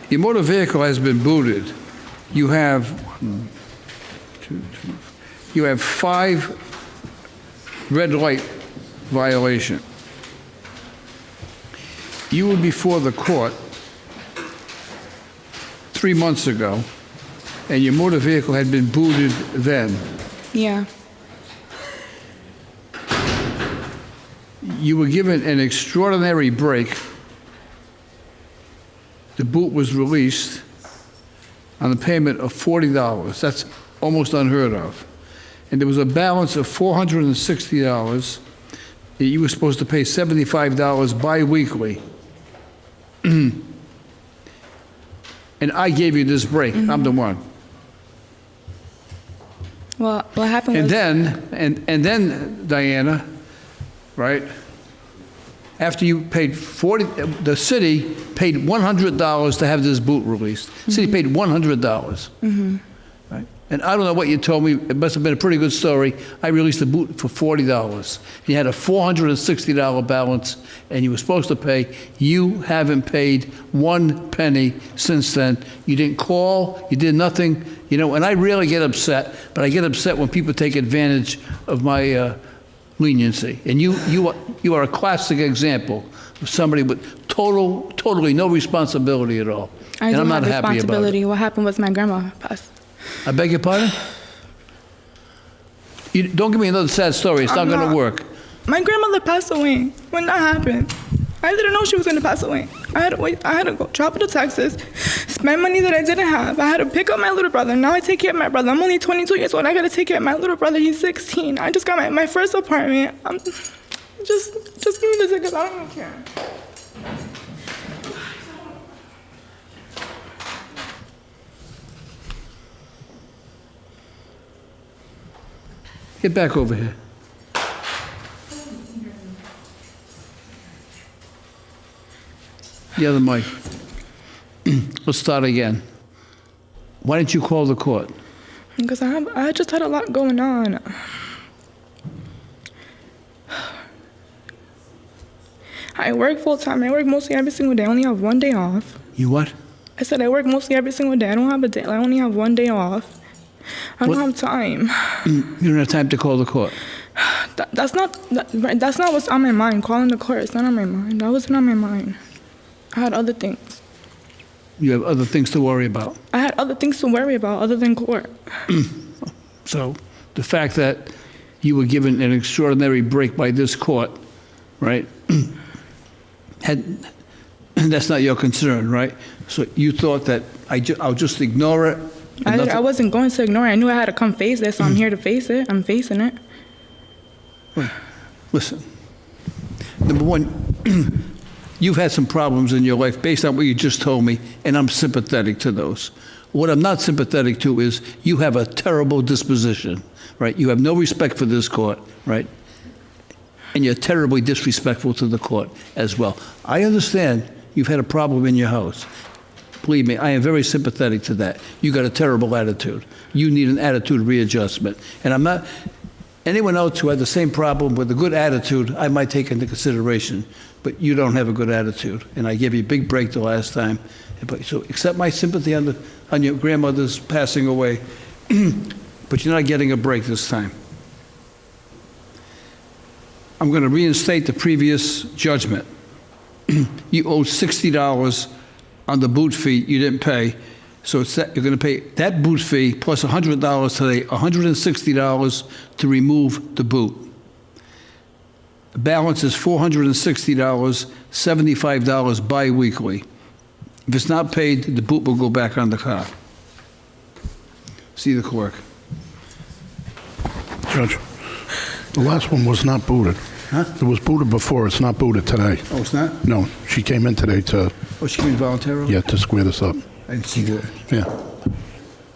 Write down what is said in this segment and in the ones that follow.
your motor vehicle has been booted. You have 1, 2, 3, you have 5 red light violation. You were before the court 3 months ago, and your motor vehicle had been booted then. Yeah. You were given an extraordinary break. The boot was released on a payment of $40. That's almost unheard of. And there was a balance of $460. You were supposed to pay $75 bi-weekly. And I gave you this break. I'm the one. Well, what happened was... And then, Diana, right, after you paid the city paid $100 to have this boot released. The city paid $100. Right? And I don't know what you told me. It must have been a pretty good story. I released the boot for $40. You had a $460 balance, and you were supposed to pay. You haven't paid 1 penny since then. You didn't call. You did nothing. You know, and I rarely get upset, but I get upset when people take advantage of my leniency. And you are a classic example of somebody with totally no responsibility at all. And I'm not happy about it. What happened was my grandma passed. I beg your pardon? Don't give me another sad story. It's not going to work. My grandmother passed away when that happened. I didn't know she was going to pass away. I had to go travel to Texas, spend money that I didn't have. I had to pick up my little brother. Now I take care of my brother. I'm only 22 years old. I got to take care of my little brother. He's 16. I just got my first apartment. Just give me the tickets. I don't even care. Get back over here. The other mic. Let's start again. Why didn't you call the court? Because I just had a lot going on. I work full time. I work mostly every single day. I only have 1 day off. You what? I said I work mostly every single day. I don't have a day. I only have 1 day off. I don't have time. You don't have time to call the court. That's not what's on my mind. Calling the court, it's not on my mind. That wasn't on my mind. I had other things. You have other things to worry about. I had other things to worry about other than court. So the fact that you were given an extraordinary break by this court, right, that's not your concern, right? So you thought that I'll just ignore it? I wasn't going to ignore it. I knew I had to come face this, so I'm here to face it. I'm facing it. Well, listen, number one, you've had some problems in your life based on what you just told me, and I'm sympathetic to those. What I'm not sympathetic to is you have a terrible disposition, right? You have no respect for this court, right? And you're terribly disrespectful to the court as well. I understand you've had a problem in your house. Believe me, I am very sympathetic to that. You got a terrible attitude. You need an attitude readjustment. And I'm not, anyone else who had the same problem with a good attitude, I might take into consideration, but you don't have a good attitude. And I gave you a big break the last time. So accept my sympathy on your grandmother's passing away, but you're not getting a break this time. I'm going to reinstate the previous judgment. You owe $60 on the boot fee you didn't pay. So it's that, you're going to pay that boot fee plus $100 today, $160 to remove the boot. The balance is $460, $75 bi-weekly. If it's not paid, the boot will go back on the car. See the clerk. Judge, the last one was not booted. Huh? It was booted before. It's not booted today. Oh, it's not? No, she came in today to... Oh, she came in voluntarily? Yeah, to square this up. I didn't see that. Yeah.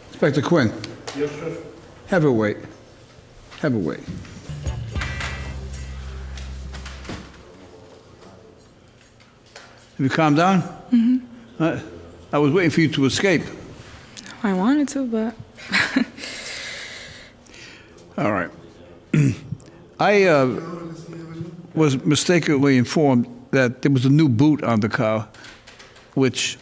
Inspector Quinn. Yes, sir. Have her wait. Have her wait. Have you calmed down? Mm-hmm. I was waiting for you to escape. I wanted to, but... All right. I was mistakenly informed that there was a new boot on the car, which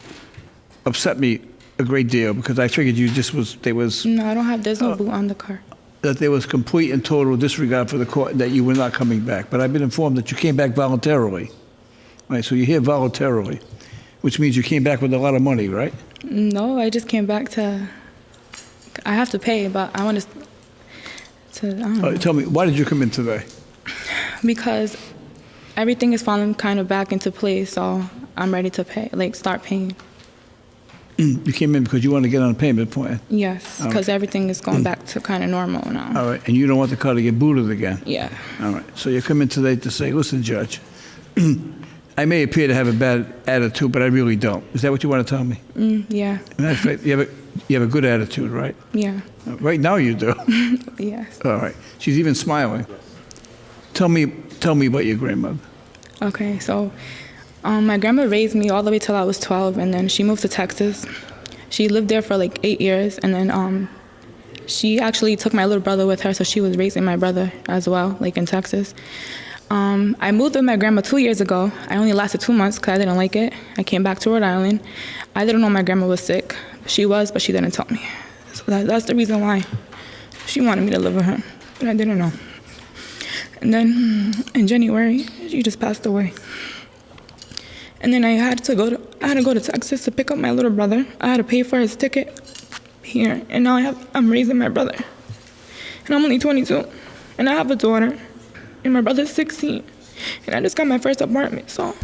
upset me a great deal because I figured you just was, No, I don't have, there's no boot on the car. that there was complete and total disregard for the court, that you were not coming back. But I've been informed that you came back voluntarily. Right, so you're here voluntarily, which means you came back with a lot of money, right? No, I just came back to, I have to pay, but I want to I don't know. Tell me, why did you come in today? Because everything is falling kind of back into place, so I'm ready to pay, like start paying. You came in because you want to get on a payment plan. Yes, because everything is going back to kind of normal now. All right, and you don't want the car to get booted again. Yeah. All right, so you come in today to say, listen, Judge, I may appear to have a bad attitude, but I really don't. Is that what you want to tell me? Yeah. In fact, you have a good attitude, right? Yeah. Right now you do. Yes. All right. She's even smiling. Tell me about your grandmother. Okay, so my grandma raised me all the way till I was 12, and then she moved to Texas. She lived there for like 8 years, and then she actually took my little brother with her, so she was raising my brother as well, like in Texas. I moved with my grandma 2 years ago. I only lasted 2 months because I didn't like it. I came back to Rhode Island. I didn't know my grandma was sick. She was, but she didn't tell me. So that's the reason why she wanted me to live with her, but I didn't know. And then in January, she just passed away. And then I had to go to Texas to pick up my little brother. I had to pay for his ticket here, and now I'm raising my brother. And I'm only 22, and I have a daughter, and my brother's 16, and I just got my first apartment, so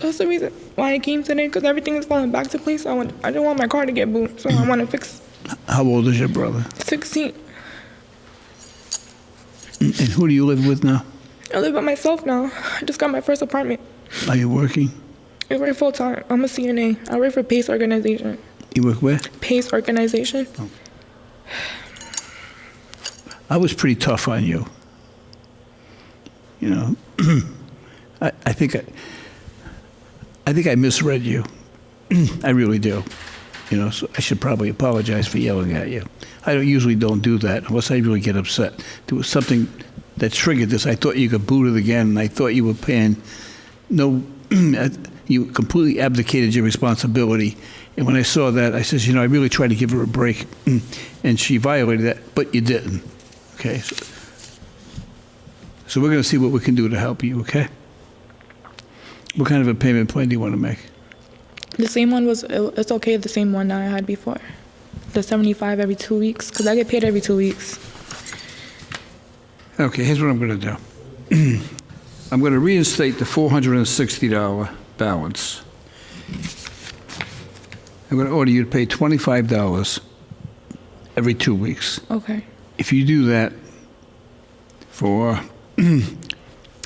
that's the reason why I came today, because everything is falling back to place. I don't want my car to get booted, so I want to fix. How old is your brother? 16. And who do you live with now? I live by myself now. I just got my first apartment. Are you working? I work full time. I'm a CNA. I work for PACE organization. You work where? PACE organization. Oh. I was pretty tough on you. You know, I think I misread you. I really do. You know, so I should probably apologize for yelling at you. I usually don't do that unless I really get upset. There was something that triggered this. I thought you got booted again, and I thought you were paying no. You completely abdicated your responsibility. And when I saw that, I says, you know, I really tried to give her a break, and she violated that, but you didn't. Okay. So we're going to see what we can do to help you. Okay. What kind of a payment plan do you want to make? The same one it's okay, the same one that I had before. The 75 every 2 weeks, because I get paid every 2 weeks. Okay, here's what I'm going to do. I'm going to reinstate the $460 balance. I'm going to order you to pay $25 every 2 weeks. Okay. If you do that for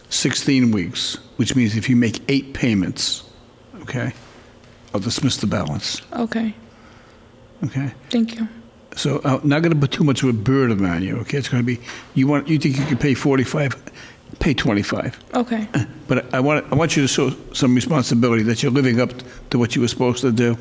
16 weeks, which means if you make 8 payments, okay, I'll dismiss the balance. Okay. Okay? Thank you. So I'm not going to put too much of a burden on you, okay? It's going to be, you think you can pay 45, pay 25. Okay. But I want you to show some responsibility that you're living up to what you were supposed to do.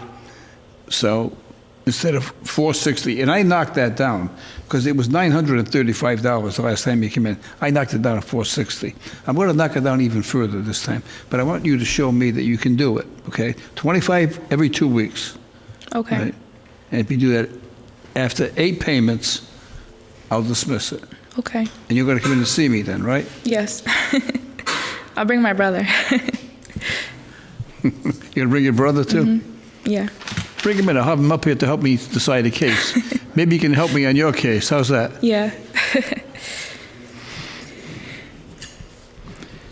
So instead of 460, and I knocked that down because it was $935 the last time you came in. I knocked it down to 460. I'm going to knock it down even further this time. But I want you to show me that you can do it, okay? 25 every 2 weeks. Okay. Right? And if you do that after 8 payments, I'll dismiss it. Okay. And you're going to come in and see me then, right? Yes. I'll bring my brother. You're going to bring your brother too? Mm-hmm. Yeah. Bring him in. I'll have him up here to help me decide a case. Maybe you can help me on your case. How's that? Yeah.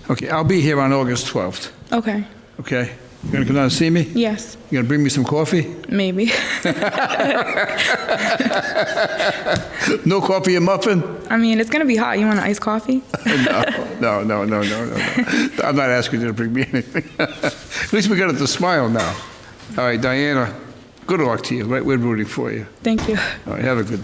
Okay, I'll be here on August 12th. Okay. Okay? You're going to come down and see me? Yes. You're going to bring me some coffee? Maybe. No coffee and muffin? I mean, it's going to be hot. You want an iced coffee? No. I'm not asking you to bring me anything. At least we got it to smile now. All right, Diana, good luck to you. Right? We're rooting for you. Thank you. All right, have a good day.